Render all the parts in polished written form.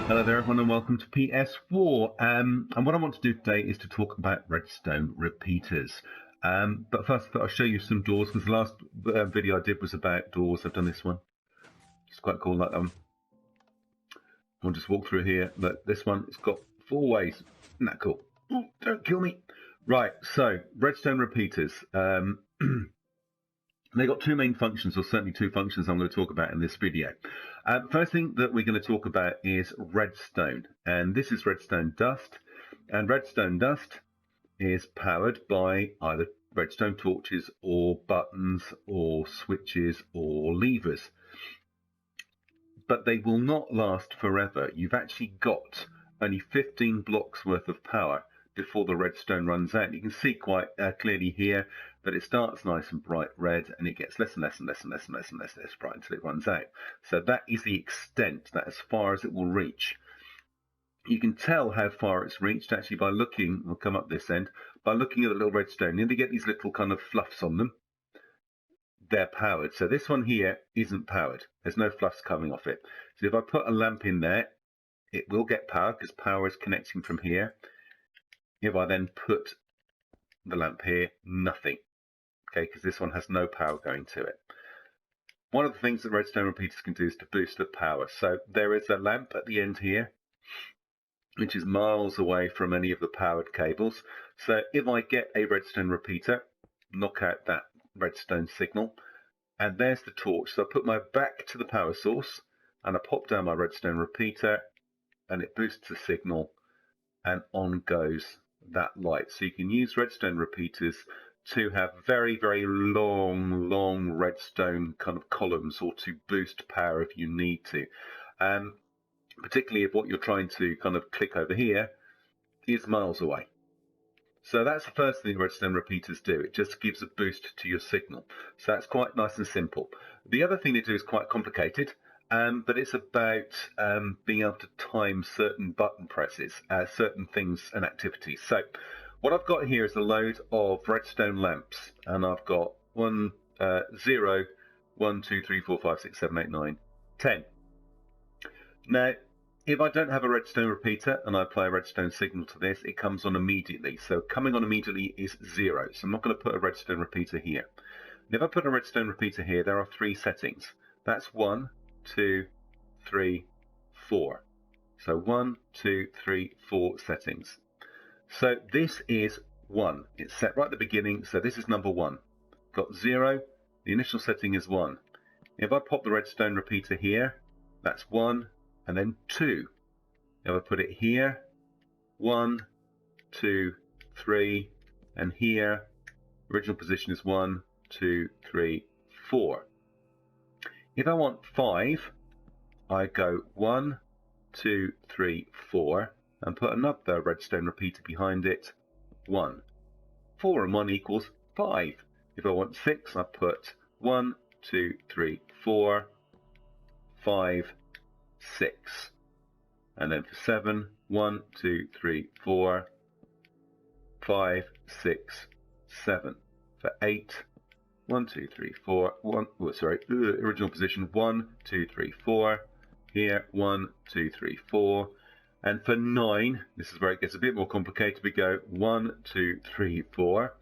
Hello there everyone and welcome to PS4. And what I want to do today is to talk about redstone repeaters. But first I thought I'd show you some doors, because the last video I did was about doors. I've done this one. It's quite cool. Like I'll just walk through here. Look, this one, it's got 4 ways. Isn't that cool? Ooh, don't kill me. Right, so redstone repeaters. They've got 2 main functions, or certainly 2 functions I'm going to talk about in this video. First thing that we're going to talk about is redstone, and this is redstone dust. And redstone dust is powered by either redstone torches or buttons or switches or levers. But they will not last forever. You've actually got only 15 blocks worth of power before the redstone runs out. You can see quite clearly here that it starts nice and bright red, and it gets less and less and less and less and less and less bright until it runs out. So that is the extent, that as far as it will reach. You can tell how far it's reached actually by looking, we'll come up this end, by looking at the little redstone. And they get these little kind of fluffs on them. They're powered. So this one here isn't powered. There's no fluffs coming off it. So if I put a lamp in there, it will get power because power is connecting from here. If I then put the lamp here, nothing. Okay, because this one has no power going to it. One of the things that redstone repeaters can do is to boost the power. So there is a lamp at the end here, which is miles away from any of the powered cables. So if I get a redstone repeater, knock out that redstone signal, and there's the torch. So I put my back to the power source, and I pop down my redstone repeater, and it boosts the signal, and on goes that light. So you can use redstone repeaters to have very, very long redstone kind of columns, or to boost power if you need to. Particularly if what you're trying to kind of click over here is miles away. So that's the first thing redstone repeaters do. It just gives a boost to your signal. So that's quite nice and simple. The other thing they do is quite complicated, but it's about being able to time certain button presses, certain things and activities. So what I've got here is a load of redstone lamps, and I've got 1, 0, 1, 2, 3, 4, 5, 6, 7, 8, 9, 10. Now, if I don't have a redstone repeater and I apply a redstone signal to this, it comes on immediately. So coming on immediately is 0. So I'm not going to put a redstone repeater here. And if I put a redstone repeater here, there are 3 settings. That's 1, 2, 3, 4. So 1, 2, 3, 4 settings. So this is 1. It's set right at the beginning. So this is number 1. Got 0. The initial setting is 1. If I pop the redstone repeater here, that's 1. And then 2. If I put it here, 1, 2, 3, and here, original position is 1, 2, 3, 4. If I want 5, I go 1, 2, 3, 4, and put another redstone repeater behind it, 1. 4 and 1 equals 5. If I want 6, I put 1, 2, 3, 4, 5, 6. And then for 7, 1, 2, 3, 4, 5, 6, 7. For 8, 1, 2, 3, 4, 1, oh, sorry, original position 1, 2, 3, 4. Here, 1, 2, 3, 4. And for 9, this is where it gets a bit more complicated. We go 1, 2, 3, 4.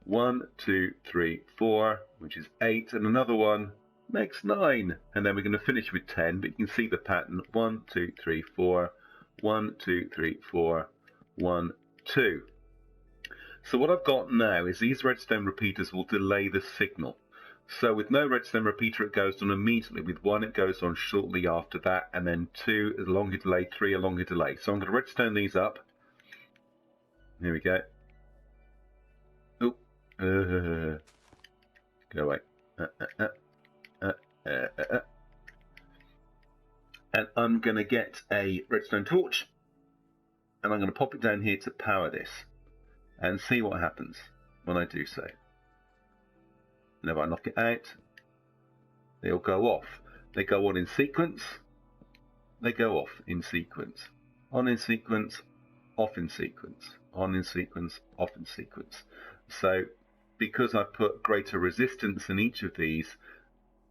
1, 2, 3, 4, which is 8, and another one makes 9. And then we're going to finish with 10, but you can see the pattern. 1, 2, 3, 4, 1, 2, 3, 4, 1, 2. So what I've got now is these redstone repeaters will delay the signal. So with no redstone repeater, it goes on immediately. With 1, it goes on shortly after that, and then 2 is a longer delay, 3 a longer delay. So I'm going to redstone these up. Here we go. Oh, go away. And I'm going to get a redstone torch, and I'm going to pop it down here to power this, and see what happens when I do so. And if I knock it out, they'll go off. They go on in sequence, they go off in sequence. On in sequence, off in sequence. On in sequence, off in sequence. So because I've put greater resistance in each of these,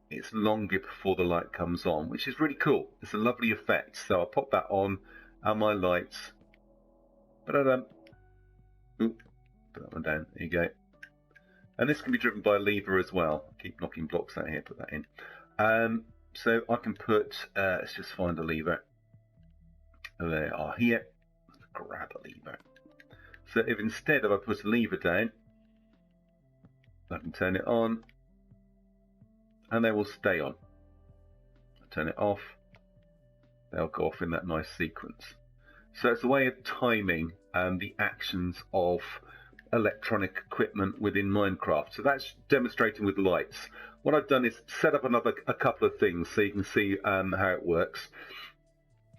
it's longer before the light comes on, which is really cool. It's a lovely effect. So I'll pop that on, and my lights. Ba-da-dum. Oop, put that one down. There you go. And this can be driven by a lever as well. Keep knocking blocks out here. Put that in. So I can put. Let's just find a lever. They are here. Let's grab a lever. So if instead of I put a lever down, I can turn it on, and they will stay on. I turn it off, they'll go off in that nice sequence. So it's a way of timing the actions of electronic equipment within Minecraft. So that's demonstrating with lights. What I've done is set up a couple of things so you can see how it works.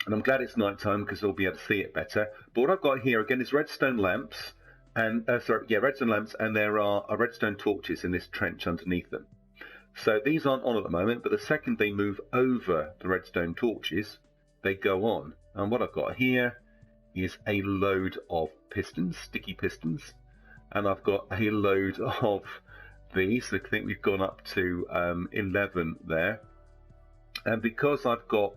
And I'm glad it's nighttime because you'll be able to see it better. But what I've got here again is redstone lamps, and redstone lamps, and there are redstone torches in this trench underneath them. So these aren't on at the moment, but the second they move over the redstone torches, they go on. And what I've got here is a load of pistons, sticky pistons, and I've got a load of these. So I think we've gone up to 11 there. And because I've got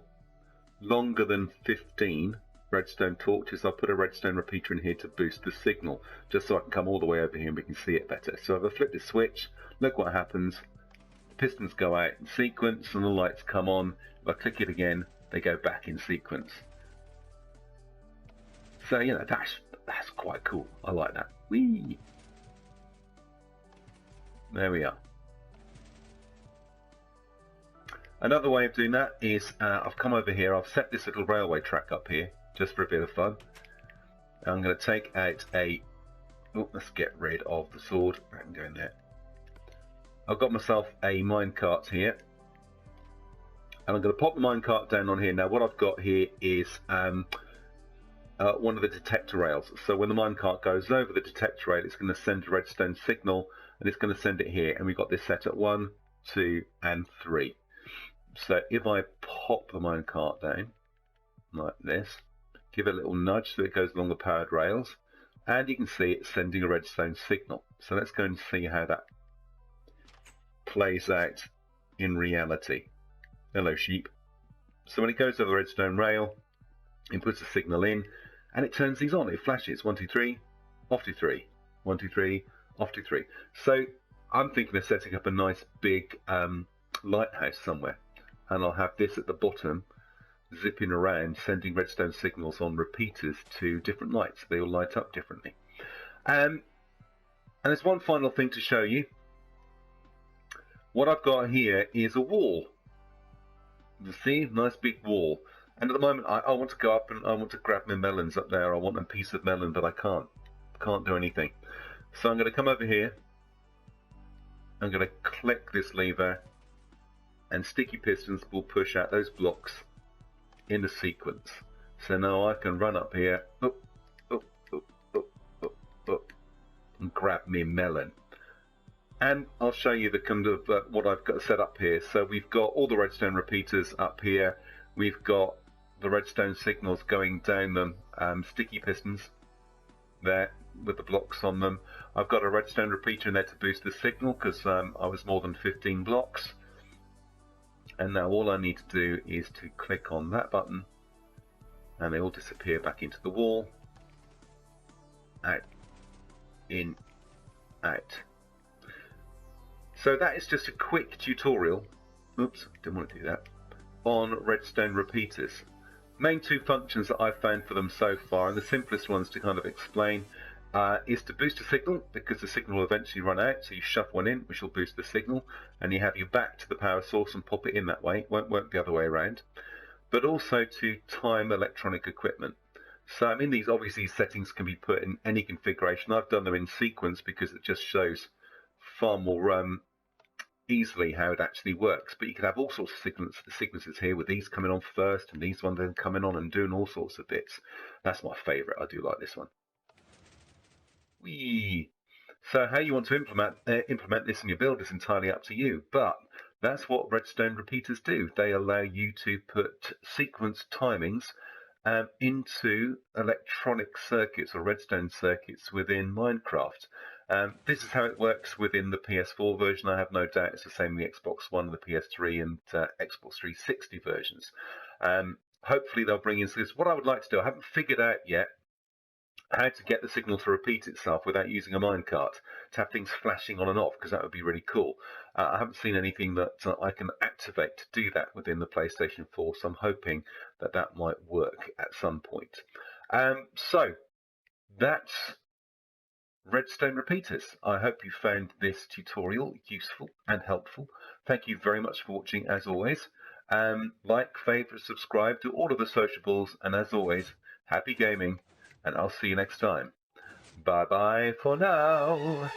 longer than 15 redstone torches, I'll put a redstone repeater in here to boost the signal, just so I can come all the way over here and we can see it better. So if I flip this switch, look what happens. The pistons go out in sequence and the lights come on. If I click it again, they go back in sequence. So, you know, that's quite cool. I like that. Whee! There we are. Another way of doing that is I've come over here, I've set this little railway track up here just for a bit of fun. I'm going to take out let's get rid of the sword. I can go in there. I've got myself a minecart here, and I'm going to pop the minecart down on here. Now what I've got here is one of the detector rails. So when the minecart goes over the detector rail, it's going to send a redstone signal, and it's going to send it here. And we've got this set at 1, 2, and 3. So if I pop the minecart down like this, give it a little nudge so it goes along the powered rails, and you can see it's sending a redstone signal. So let's go and see how that plays out in reality. Hello, sheep. So when it goes over the redstone rail, it puts a signal in, and it turns these on. It flashes 1, 2, 3, off to 3, 1, 2, 3, off to 3. So I'm thinking of setting up a nice big lighthouse somewhere, and I'll have this at the bottom zipping around, sending redstone signals on repeaters to different lights. They all light up differently. And there's one final thing to show you. What I've got here is a wall. You see, nice big wall. And at the moment, I want to go up and I want to grab my melons up there. I want a piece of melon, but I can't do anything. So I'm going to come over here. I'm going to click this lever, and sticky pistons will push out those blocks in a sequence. So now I can run up here, and grab me melon. And I'll show you the kind of what I've got set up here. So we've got all the redstone repeaters up here. We've got the redstone signals going down them, sticky pistons there with the blocks on them. I've got a redstone repeater in there to boost the signal because I was more than 15 blocks. And now all I need to do is to click on that button, and they all disappear back into the wall. Out, in, out. So that is just a quick tutorial, oops, didn't want to do that, on redstone repeaters. Main two functions that I've found for them so far, and the simplest ones to kind of explain, is to boost a signal, because the signal will eventually run out, so you shove one in, which will boost the signal, and you have your back to the power source and pop it in that way. It won't work the other way around. But also to time electronic equipment. So I mean, these settings can be put in any configuration. I've done them in sequence because it just shows far more easily how it actually works. But you can have all sorts of sequences here, with these coming on first and these ones then coming on and doing all sorts of bits. That's my favourite. I do like this one. Whee! So how you want to implement this in your build is entirely up to you, but that's what redstone repeaters do. They allow you to put sequence timings into electronic circuits or redstone circuits within Minecraft. This is how it works within the PS4 version. I have no doubt it's the same in the Xbox One, the PS3, and Xbox 360 versions. Hopefully they'll bring in this. What I would like to do, I haven't figured out yet how to get the signal to repeat itself without using a minecart, to have things flashing on and off, because that would be really cool. I haven't seen anything that I can activate to do that within the PlayStation 4, so I'm hoping that that might work at some point. So that's Redstone repeaters. I hope you found this tutorial useful and helpful. Thank you very much for watching as always. Like, favourite, subscribe to all of the sociables, and as always, happy gaming, and I'll see you next time. Bye bye for now.